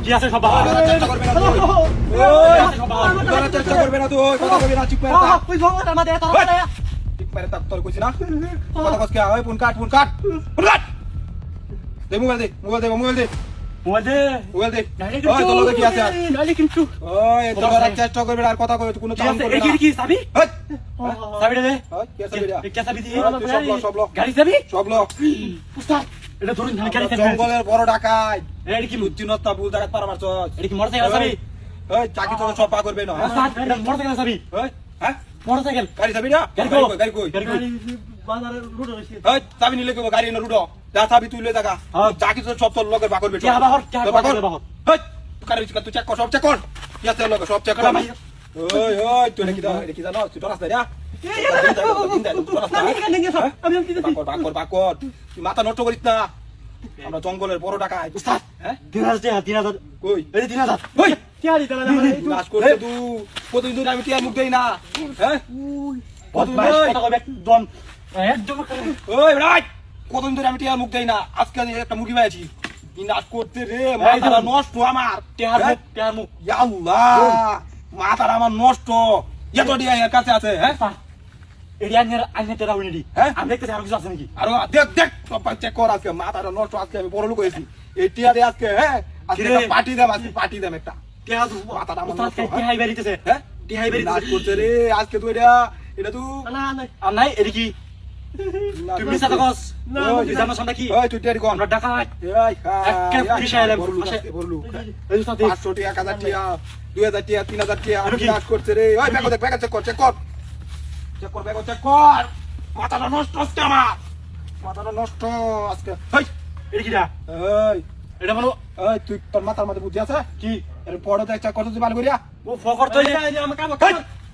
কি আছে সব বাবা চেষ্টা করবে না তুই চেষ্টা করবে না তুই কথা কবি না চুপ করে থাক ওই ভঙ্গ আমাদের এত চুপ করে থাক তোর কইছি না কথা কস কে ওই ফোন কাট দে মোবাইল দে মোবাইল দে ওই তোর লগে কি আছে নালে কিন্তু ওই তোর চেষ্টা করবে আর কথা কই কোনো চাল করবে না কি চাবি চাবিটা দে ওই কে চাবি দে কে চাবি দি সব লোক গাড়ি চাবি সব লোক উস্তাদ এটা ধরুন গাড়ি চাবি জঙ্গলের বড় ডাকাত এটা কি বুদ্ধিনতা বুল ডাকাত পারা মারছস এটা কি মোটরসাইকেল চাবি ওই চাকি তোর সব পা করবে না উস্তাদ এটা মোটরসাইকেল চাবি ওই হ্যাঁ মোটরসাইকেল গাড়ি চাবি না গাড়ি কই বাজারে রুট হইছে ওই চাবি নিলে কই গাড়ি না রুডো যা চাবি তুই লই দাগা চাকি তোর সব তোর লগের পা করবে কি বাহর ওই গাড়ি তুই চেক কর সব চেক কর কি আছে লগে সব চেক কর ওই তুই কি জানো তুই তোর রাস্তা যা মাথা নষ্ট করিস না আমরা জঙ্গলের বড় ডাকাত উস্তাদ 3000 কই এই 3000 ওই টিয়ারি নাশ করতে তুই কতদিন ধরে আমি টিয়া মুখ দেই না হ্যাঁ কথা কবে একদম ওই রাইট কতদিন ধরে আমি টিয়া মুখ দেই না আজকে একটা মুরগি পাইছি নাশ করতে রে মাথা নষ্ট আমার টিয়ার মুখ আল্লাহ মাথা আমার নষ্ট এত টিয়া এর কাছে আছে হ্যাঁ আমি দেখতেছি আরো কিছু আছে নাকি আরো দেখ চেক কর আজকে মাথাটা নষ্ট আজকে আমি বড় লোক হয়েছি এই টিয়া দিয়ে আজকে হ্যাঁ আজকে পার্টি দাম একটা মাথাটা আমার নষ্ট হ্যাঁ নাশ করছে রে আজকে তুই এটা তুই নাই এটা কি তুমি মিছা কস তুই জানো সামনে কি ওই তুই টিয়ারি কোন আমরা ডাকাত এই একে ফিশাইলে বললু এই উস্তাদ 500 টাকা 1000 টাকা 2000 টাকা 3000 টাকা আমি নাশ করছে রে ওই ব্যাগ দেখ ব্যাগ চেক কর ব্যাগ চেক কর মাথাটা নষ্ট আজকে আমার মাথাটা নষ্ট আজকে হেই এটা কি দা এই এটা মানে এই তুই তোর মাথার মধ্যে বুদ্ধি আছে কি এর পড়ো দেখ চেক কর তুই ভালো করিয়া ও ফকর তো এই যে আমাকে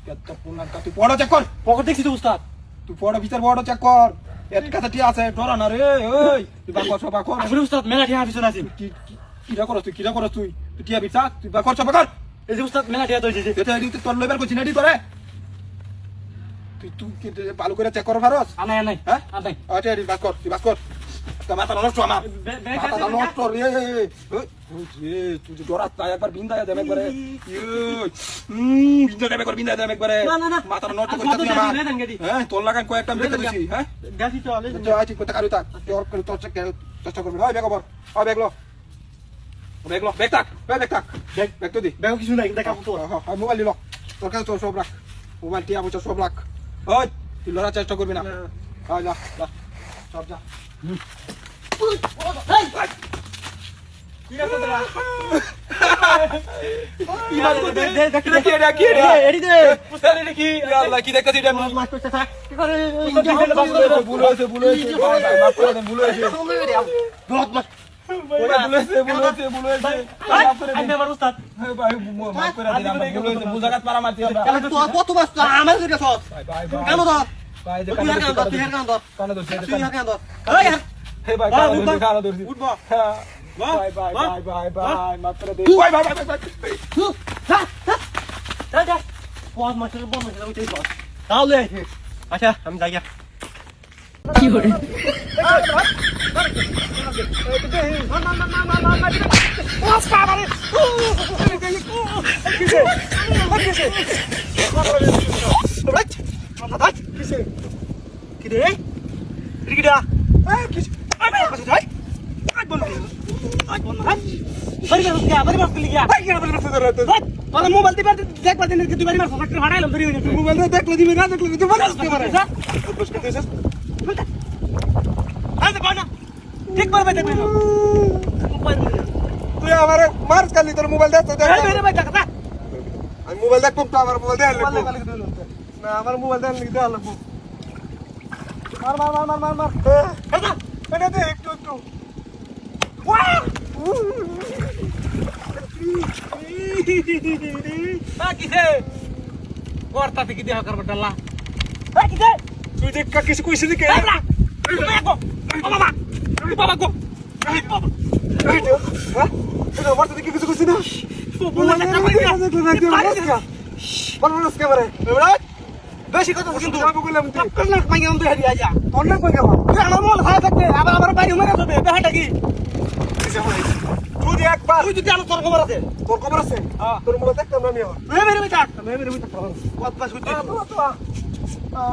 কত পুনান তুই পড়ো চেক কর ফকর দেখছিস তো উস্তাদ তুই পড়ো ভিতর পড়ো চেক কর এর কাছে টি আছে ডর না রে ওই তুই বাক কর আসলে উস্তাদ মেলা টিয়া পিছন আছে কিরা করছ তুই টিয়া বিছা তুই বাক কর এই যে উস্তাদ মেলা টিয়া তো হইছে এটা তুই তোর লইবার কইছিস নাডি তোরে তুই কি ভালো করে চেক কর পারস আনাই হ্যাঁ আনাই আচ্ছা তুই বাস কর তোর মাথা নষ্ট আমার মাথা নষ্ট রে তুই যে ডরাস না একবার বিন্দা দেব একবারে বিন্দা দেব একবারে মাথা নষ্ট করে তুই আমার হ্যাঁ তোর লাগান কয়েকটা দেখে দিছি হ্যাঁ গাছি চলে তো আই ঠিক কথা কারু তা তোর চেষ্টা করবি হয় ব্যাগ ব্যাগ থাক ব্যাগ তো দি ব্যাগ কিছু নাই দেখা তো হয় মোবাইল দিল তোর কাছে তোর সব রাখ মোবাইল টিয়া বছর সব রাখ হয় তুই লড়ার চেষ্টা করবি না হয় যা সব যা কি দেখতেছি ভুল হয়েছে তাহলে আচ্ছা আমি যাই কি করে মোবাইল দেখবার দিন তুই বাড়ি মারছ হারাইলাম ধরে মোবাইল দেখলে দিবি না দেখলে তুই বানাস কে মারে ঠিক পারবে দেখবে তুই আমার মার্স কালি তোর মোবাইল দেখতে দেখ আমি মোবাইল দেখব তো আমার মোবাইল দেখ না আমার মোবাইল দেখ লিখে দেখ লাগবো মার এটা দে একটু করতা থেকে দেহ করব ডাল্লা তুই দেখ কিছু কইছিস কি বাবা গো আমার তো দেখি কিছু কইছিস না বেশি কথা কিন্তু আমি বললাম তুই না মাইয়া অন্ধ হারিয়ে যা অন্য কই গেল আমার মন খারাপ থাকতে আবার আমার বাইরে মেরে যাবে বেহাটা কি তুই যদি আলো তোর খবর আছে তোর খবর আছে তোর মনে দেখতাম না আমি এখন মেরে মেরে কাট মেরে বুঝতে পারো কত পাস করছিস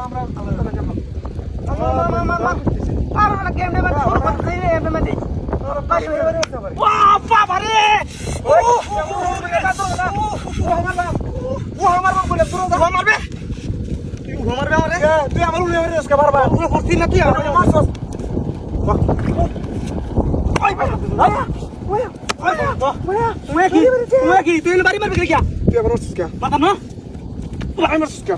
আমরা আলোচনা করলাম আর না কেমনে মানে তোর কথা রে এমনে মানে বাহ বাবা রে ও আমার বাপ বলে তোর কথা মারবে তুই মারবে আমারে তুই আমার উড়ে মেরে আজকে বারবার পুরো করছিস না তুই আমারে মারছস ওই ওই কি তুই বাড়ি মারবি কি তুই আমার উঠছিস কে মাথা না তুই মারছিস কে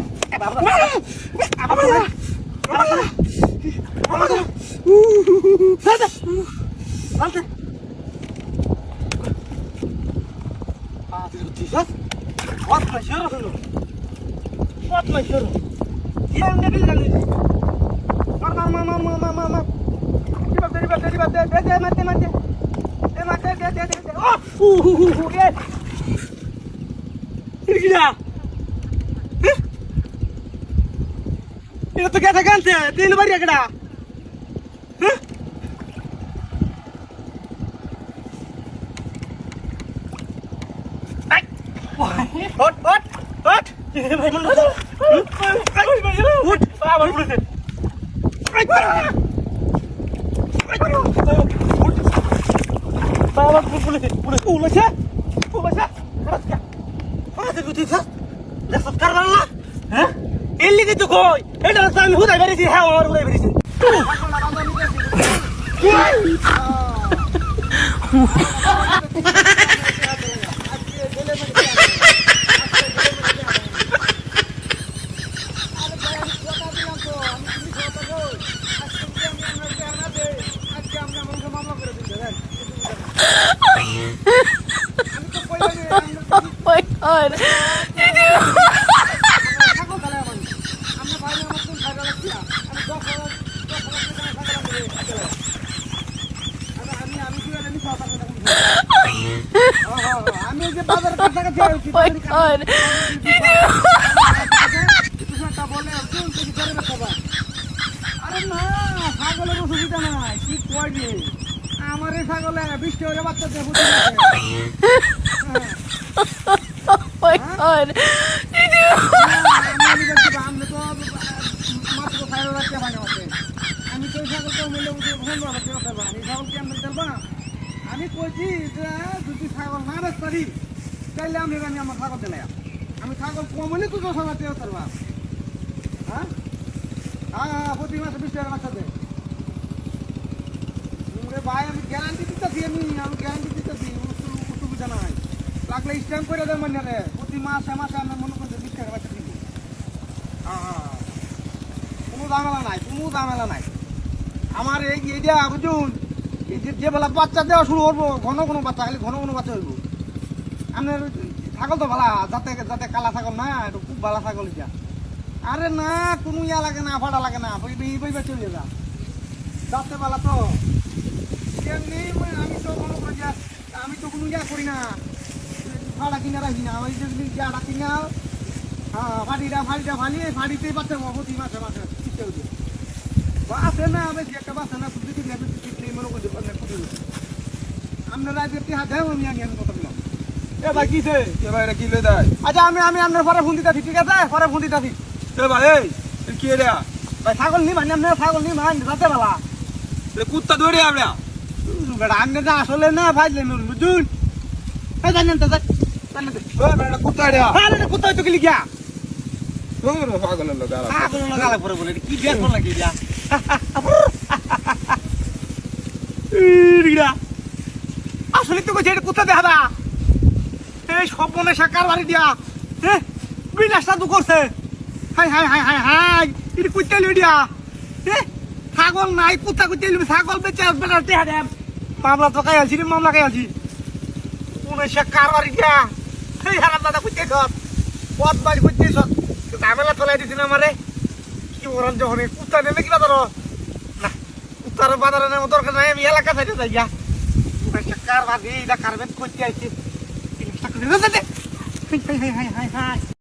এটা তো গেছে কানছে তিন বাড়ি একটা ওট ওট ওট ভাই মন উঠ বাবা উঠে বাবা পুলিশ পুলিশ পুলিশ পুলিশ আরে তুই থাক দেখছ কারণ না হ্যাঁ এলি কি তুই কই এটা তো আমি হুদাই বেরিয়েছি হ্যাঁ আমার হুদাই বেরিয়েছি my god. Oh my god. আমার ছাগলে 20 টাকা বাচ্চা দেবো Oh my god. আমি তো ছাগলকে মিলে আমি কইছি যে যদি ছাগল না বেচ পারি তাইলে আমি আমার ছাগল দিলে আমি ছাগল কমলে তো 10,000 টাকা পারবা হ্যাঁ হ্যাঁ প্রতি মাসে 20 টাকা বাচ্চা দেয় ভাই আমি গ্যারান্টি দিতেছি আমি গ্যারান্টি দিতেছি অসুবিধা নাই লাগলে স্ট্যাম্প করে দেয় মানে রে প্রতি মাসে মাসে আমরা মনে করছি 20 টাকা বাচ্চা দিব হ্যাঁ কোনো ঝামেলা নাই আমার এইটা বুঝুন যে বেলা বাচ্চা দেওয়া শুরু করবো ঘন কোনো বাচ্চা খালি ঘন কোনো বাচ্চা হইব আপনার ছাগল তো ভালা যাতে যাতে কালা ছাগল না এটা খুব ভালো ছাগল এটা আরে না কোনো ইয়া লাগে না ফাটা লাগে না বইবা চলে যা যাতে বেলা তো এমনি আমি তো মনে করি যে আমি তো কোনো ইয়া করি না ফাটা কিনা রাখি না ওই যে ইয়াটা কিনা হ্যাঁ ফাটিটা ফালিয়ে ফাটিতেই বাচ্চা প্রতি মাসে মাসে চিন্তা হচ্ছে বাসে না বেশি একটা বাসে না দুটি মনে করতে আপনারা হাত দেয় আমি কথা বললাম এ ভাই কিছে এ ভাই এটা কি লই দেয় আচ্ছা আমি আপনার পরে ফোন দিতেছি ঠিক আছে পরে ফোন দিতেছি এ ভাই এই কি রে ভাই ছাগল নি মানে আপনার ছাগল নি মান যাতে বালা এ কুত্তা ধরে আমরা বেটা আপনি না আসলে না ভাইলে বুঝুন এই জানেন তো জানেন তো ও বেটা কুত্তা রে আরে কুত্তা তো কি লিখা তোর পাগল লাগা ছাগল লাগালে পরে বলে কি বের কোন লাগি দিয়া ইড়া আসলে তো কইছে এটা কুত্তা দেখা দা এই সব মনে সাকার বাড়ি দিয়া হ্যাঁ বিনাশটা তো করছে high high high high high এটা কুত্তা লইডিয়া হ্যাঁ ছাগল নাই কুত্তা কুত্তা লইবে ছাগল বেচে বেটা টেহা দেম মামলা তো কাই আলছি মামলা কাই আলছি মনে সাকার বাড়ি দিয়া এই হারাম দাদা কুত্তা ধর পথ বাড়ি কুত্তা সব ঝামেলা চলাই দিছিস আমারে কি ওরন যখন কুত্তা নেমে কিনা ধরো না কুত্তার বাজারে নেওয়ার দরকার নাই আমি এলাকা সাইডে যাই গা কার বাড়ি এটা কারবেট করতে আইছি high high high high high